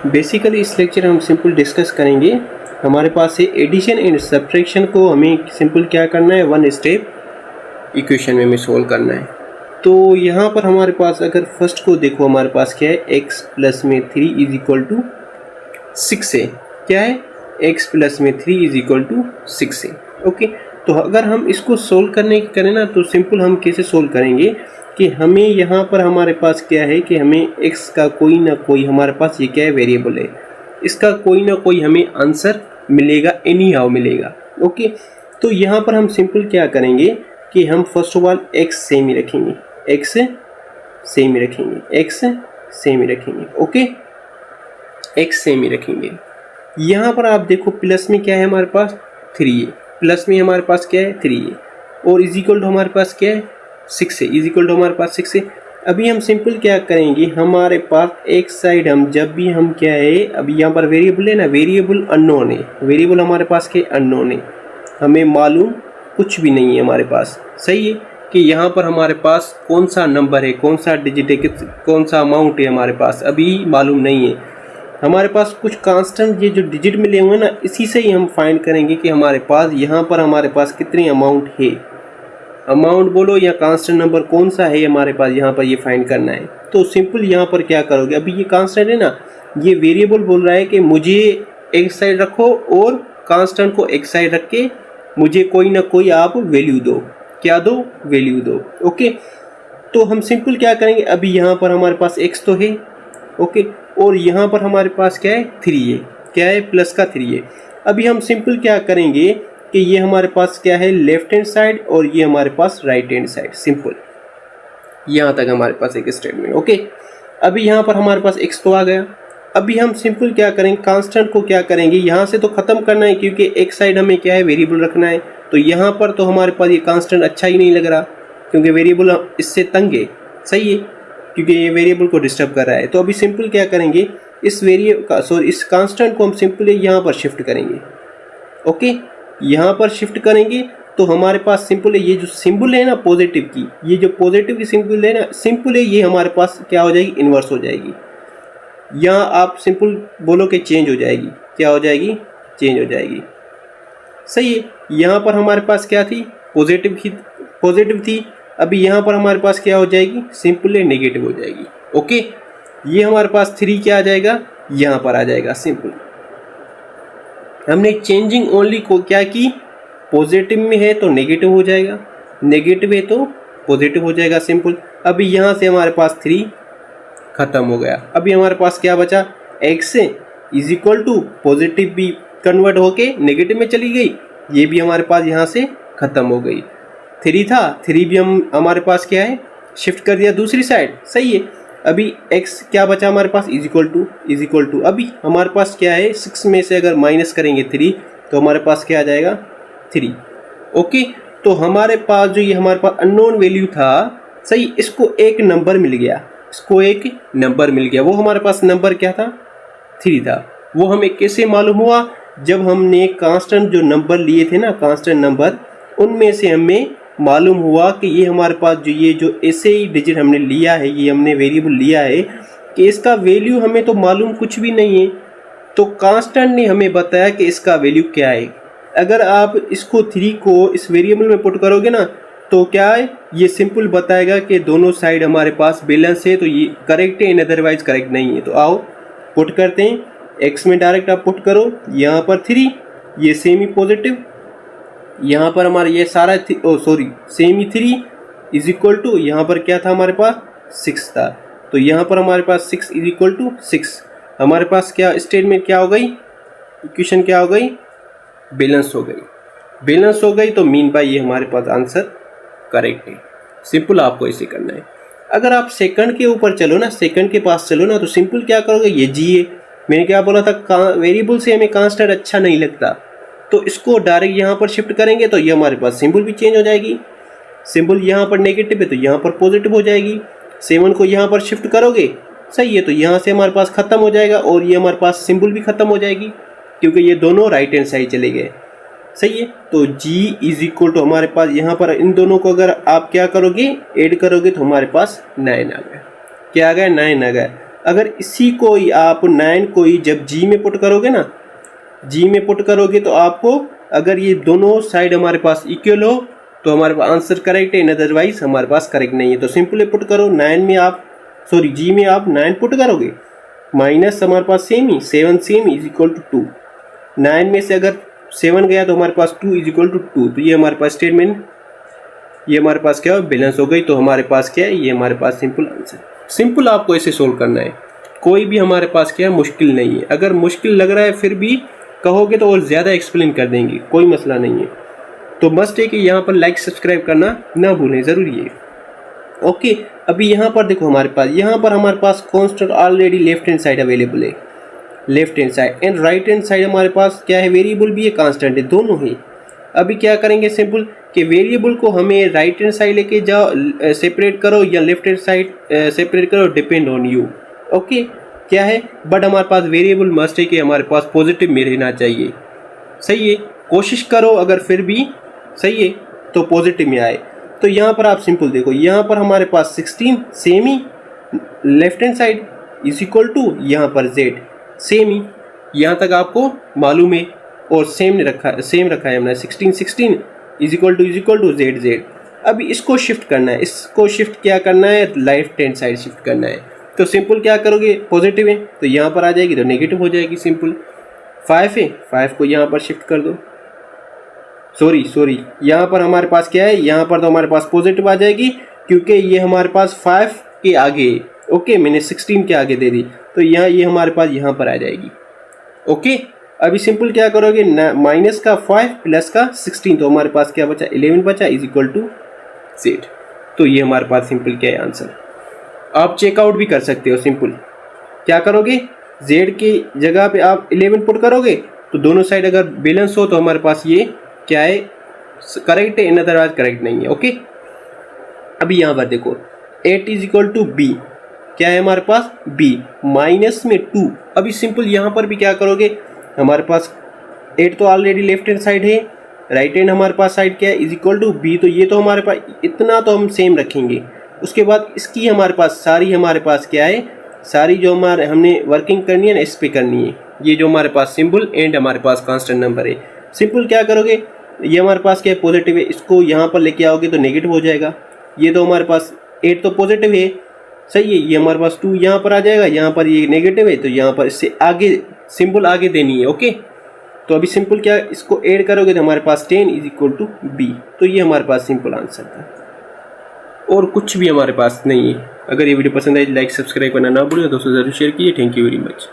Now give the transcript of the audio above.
Basically इस lecture हम simple discuss करेंगे। हमारे पास है एडिशन एंड सब्ट्रैक्शन को हमें सिंपल क्या करना है, वन स्टेप इक्वेशन में हमें सोल्व करना है। तो यहाँ पर हमारे पास अगर फर्स्ट को देखो, हमारे पास क्या है, x प्लस में 3 इज इक्वल टू 6 है। क्या है, x प्लस में 3 इज इक्वल टू 6 है। ओके, तो अगर हम इसको सोल्व करने की करें ना, तो सिंपल हम कैसे सोल्व करेंगे कि हमें यहाँ पर हमारे पास क्या है कि हमें x का कोई ना कोई हमारे पास ये क्या है, वेरिएबल है, इसका कोई ना कोई हमें आंसर मिलेगा, एनी हाउ मिलेगा। ओके, तो यहाँ पर हम सिंपल क्या करेंगे कि हम first of all x same ही रखेंगे, x सेम ही रखेंगे, x सेम ही रखेंगे। ओके, x सेम ही रखेंगे। यहाँ पर आप देखो प्लस में क्या है, हमारे पास 3 है, प्लस में हमारे पास क्या है 3 है, और इज इक्वल टू हमारे पास क्या है 6 है, इज इक्वल टू हमारे पास 6 है। अभी हम सिंपल क्या करेंगे, हमारे पास एक साइड हम जब भी हम क्या है, अभी यहाँ पर वेरिएबल है ना, वेरिएबल अननोन है, वेरिएबल हमारे पास क्या अननोन है, हमें मालूम कुछ भी नहीं है हमारे पास। सही है कि यहाँ पर हमारे पास कौन सा नंबर है, कौन सा डिजिट है, कौन सा अमाउंट है, हमारे पास अभी मालूम नहीं है। हमारे पास कुछ कांस्टेंट ये जो डिजिट मिले हुए हैं ना, इसी से ही हम फाइंड करेंगे कि हमारे पास यहाँ पर हमारे पास कितनी अमाउंट है, अमाउंट बोलो या कांस्टेंट नंबर कौन सा है हमारे पास, यहाँ पर ये फाइंड करना है। तो सिंपल यहाँ पर क्या करोगे, अभी ये कांस्टेंट है ना, ये वेरिएबल बोल रहा है कि मुझे एक साइड रखो और कांस्टेंट को एक साइड रख के मुझे कोई ना कोई आप वैल्यू दो, क्या दो, वैल्यू दो। ओके, तो हम सिंपल क्या करेंगे, अभी यहाँ पर हमारे पास x तो है, ओके, और यहाँ पर हमारे पास क्या है 3 है, क्या है प्लस का 3 है। अभी हम सिंपल क्या करेंगे कि ये हमारे पास क्या है लेफ्ट हैंड साइड और ये हमारे पास राइट हैंड साइड, सिंपल यहाँ तक हमारे पास एक स्टेटमेंट। ओके, अभी यहाँ पर हमारे पास x तो आ गया। अभी हम सिंपल क्या करेंगे, कांस्टेंट को क्या करेंगे, यहाँ से तो ख़त्म करना है क्योंकि एक साइड हमें क्या है वेरिएबल रखना है। तो यहाँ पर तो हमारे पास ये कांस्टेंट अच्छा ही नहीं लग रहा क्योंकि वेरिएबल इससे तंग है। सही है, क्योंकि ये वेरिएबल को डिस्टर्ब कर रहा है। तो अभी सिंपल क्या करेंगे, इस इस कांस्टेंट को हम सिंपल यहाँ पर शिफ्ट करेंगे। ओके, यहाँ पर शिफ्ट करेंगे तो हमारे पास सिंपल है, ये जो सिंबल है ना पॉजिटिव की, ये जो पॉजिटिव की सिंबल है ना, सिंपल है, ये हमारे पास क्या हो जाएगी, इन्वर्स हो जाएगी। यहाँ आप सिंपल बोलो कि चेंज हो जाएगी, क्या हो जाएगी, चेंज हो जाएगी। सही है, यहाँ पर हमारे पास क्या थी, पॉजिटिव थी, अभी यहाँ पर हमारे पास क्या हो जाएगी, सिंपल है, नेगेटिव हो जाएगी। ओके, ये हमारे पास 3 क्या आ जाएगा, यहाँ पर आ जाएगा। सिंपल हमने चेंजिंग ओनली को क्या की, पॉजिटिव में है तो नेगेटिव हो जाएगा, नेगेटिव है तो पॉजिटिव हो जाएगा। सिंपल, अभी यहाँ से हमारे पास 3 खत्म हो गया। अभी हमारे पास क्या बचा, x is equal to positive भी कन्वर्ट होके नेगेटिव में चली गई, ये भी हमारे पास यहाँ से खत्म हो गई। 3 था, 3 भी हमारे पास क्या है, शिफ्ट कर दिया दूसरी साइड। सही है, अभी x क्या बचा हमारे पास, इज इक्वल टू अभी हमारे पास क्या है, 6 में से अगर माइनस करेंगे 3 तो हमारे पास क्या आ जाएगा, 3। ओके, तो हमारे पास जो ये हमारे पास अननोन वैल्यू था, सही, इसको एक नंबर मिल गया, इसको एक नंबर मिल गया। वो हमारे पास नंबर क्या था, 3 था। वो हमें कैसे मालूम हुआ, जब हमने कांस्टेंट जो नंबर लिए थे ना, कांस्टेंट नंबर, उनमें से हमें मालूम हुआ कि ये हमारे पास जो ऐसे ही डिजिट हमने लिया है, ये हमने वेरिएबल लिया है कि इसका वैल्यू हमें तो मालूम कुछ भी नहीं है, तो कांस्टेंट ने हमें बताया कि इसका वैल्यू क्या है। अगर आप इसको 3 को इस वेरिएबल में पुट करोगे ना, तो क्या है, ये सिंपल बताएगा कि दोनों साइड हमारे पास बैलेंस है, तो ये करेक्ट है, इन अदरवाइज करेक्ट नहीं है। तो आओ पुट करते हैं, x में डायरेक्ट आप पुट करो, यहाँ पर 3, ये सेमी पॉजिटिव, यहाँ पर हमारा ये सारा सेमी 3 इज इक्वल टू, यहाँ पर क्या था हमारे पास 6 था, तो यहाँ पर हमारे पास 6 इज इक्वल टू 6। हमारे पास क्या स्टेटमेंट क्या हो गई, इक्वेशन क्या हो गई, बैलेंस हो गई। बैलेंस हो गई तो मीन बाय ये हमारे पास आंसर करेक्ट है। सिंपल आपको इसे करना है। अगर आप सेकंड के ऊपर चलो ना, सेकंड के पास चलो ना, तो सिंपल क्या करोगे, ये जी है, मैंने क्या बोला था, वेरिएबल से हमें कांस्टेंट अच्छा नहीं लगता, तो इसको डायरेक्ट यहाँ पर शिफ्ट करेंगे तो ये हमारे पास सिंबल भी चेंज हो जाएगी। सिंबल यहाँ पर नेगेटिव है तो यहाँ पर पॉजिटिव हो जाएगी। 7 को यहाँ पर शिफ्ट करोगे, सही है, तो यहाँ से हमारे पास ख़त्म हो जाएगा और ये हमारे पास सिंबल भी ख़त्म हो जाएगी क्योंकि ये दोनों राइट हैंड साइड चले गए। सही है, तो g इज इक्वल टू हमारे पास यहाँ पर इन दोनों को अगर आप क्या करोगे, ऐड करोगे तो हमारे पास 9 आ गया। क्या आ गया, 9 आ गया। अगर इसी को ही आप 9 को ही जब जी में पुट करोगे ना, जी में पुट करोगे तो आपको अगर ये दोनों साइड हमारे पास इक्वल हो तो हमारे पास आंसर करेक्ट है, इन अदरवाइज हमारे पास करेक्ट नहीं है। तो सिंपली पुट करो 9 में आप जी में आप 9 पुट करोगे, माइनस हमारे पास सेम ही 7 सेम इज इक्वल टू 2। 9 में से अगर 7 गया तो हमारे पास 2 इज इक्वल टू 2। तो ये हमारे पास स्टेटमेंट, ये हमारे पास क्या है, बैलेंस हो गई। तो हमारे पास क्या है, ये हमारे पास सिंपल आंसर। सिंपल आपको ऐसे सोल्व करना है, कोई भी हमारे पास क्या है मुश्किल नहीं है। अगर मुश्किल लग रहा है फिर भी कहोगे तो और ज़्यादा एक्सप्लेन कर देंगे, कोई मसला नहीं है। तो मस्ट है कि यहाँ पर लाइक सब्सक्राइब करना ना भूलें, ज़रूरी है। ओके, अभी यहाँ पर देखो हमारे पास constant already left hand side available है, left hand side and right hand side हमारे पास क्या है, वेरिएबल भी है कांस्टेंट है, दोनों है। अभी क्या करेंगे सिंपल कि वेरिएबल को हमें राइट हैंड साइड लेके जाओ, सेपरेट करो या लेफ्ट हैंड साइड सेपरेट करो, डिपेंड ऑन यू। ओके, क्या है, बट हमारे पास वेरिएबल मस्ट है कि हमारे पास पॉजिटिव में रहना चाहिए। सही है, कोशिश करो अगर फिर भी सही है तो पॉजिटिव में आए। तो यहाँ पर आप सिंपल देखो, यहाँ पर हमारे पास 16 सेम ही, left hand side is equal to यहाँ पर z सेम ही, यहाँ तक आपको मालूम है और सेम रखा है हमने 16 इज इक्वल टू z। अभी इसको शिफ्ट करना है, इसको शिफ्ट क्या करना है, लेफ्ट हैंड साइड शिफ्ट करना है। तो सिंपल क्या करोगे, पॉजिटिव है तो यहाँ पर आ जाएगी, तो नेगेटिव हो जाएगी। सिंपल 5 है, 5 को यहाँ पर शिफ्ट कर दो, सॉरी यहाँ पर हमारे पास क्या है, यहाँ पर तो हमारे पास पॉजिटिव आ जाएगी क्योंकि ये हमारे पास 5 के आगे, ओके मैंने 16 के आगे दे दी, तो यहाँ ये हमारे पास यहाँ पर आ जाएगी। ओके, अभी सिंपल क्या करोगे, माइनस का 5 प्लस का 16, तो हमारे पास क्या बचा, 11 बचा इज इक्वल टू z। तो ये हमारे पास सिंपल क्या है आंसर। आप चेकआउट भी कर सकते हो, सिंपल क्या करोगे, z की जगह पे आप 11 पुट करोगे तो दोनों साइड अगर बैलेंस हो तो हमारे पास ये क्या है, करेक्ट है, इन अदरवाइज करेक्ट नहीं है। ओके, अभी यहाँ पर देखो 8 इज इक्वल टू b, क्या है हमारे पास b माइनस में 2। अभी सिंपल यहाँ पर भी क्या करोगे, हमारे पास 8 तो ऑलरेडी लेफ्ट हैंड साइड है, राइट हैंड हमारे पास साइड क्या है, इज इक्वल टू b। तो ये तो हमारे पास इतना तो हम सेम रखेंगे। उसके बाद इसकी हमारे पास हमारे पास क्या है, सारी जो हमारे हमने वर्किंग करनी है ना इस पे करनी है। ये जो हमारे पास सिंबल एंड हमारे पास कांस्टेंट नंबर है, सिंपल क्या करोगे, ये हमारे पास क्या है पॉजिटिव है, इसको यहाँ पर लेके आओगे तो नेगेटिव हो जाएगा। ये तो हमारे पास 8 तो पॉजिटिव है, सही है, ये हमारे पास 2 यहाँ पर आ जाएगा, यहाँ पर ये नेगेटिव है तो यहाँ पर इससे आगे सिंबल आगे देनी है। ओके, तो अभी सिंपल क्या, इसको ऐड करोगे तो हमारे पास 10 इज इक्वल टू b। तो ये हमारे पास सिंपल आंसर था और कुछ भी हमारे पास नहीं है। अगर ये वीडियो पसंद आए लाइक सब्सक्राइब करना ना भूलें, दोस्तों जरूर शेयर कीजिए। Thank you very much.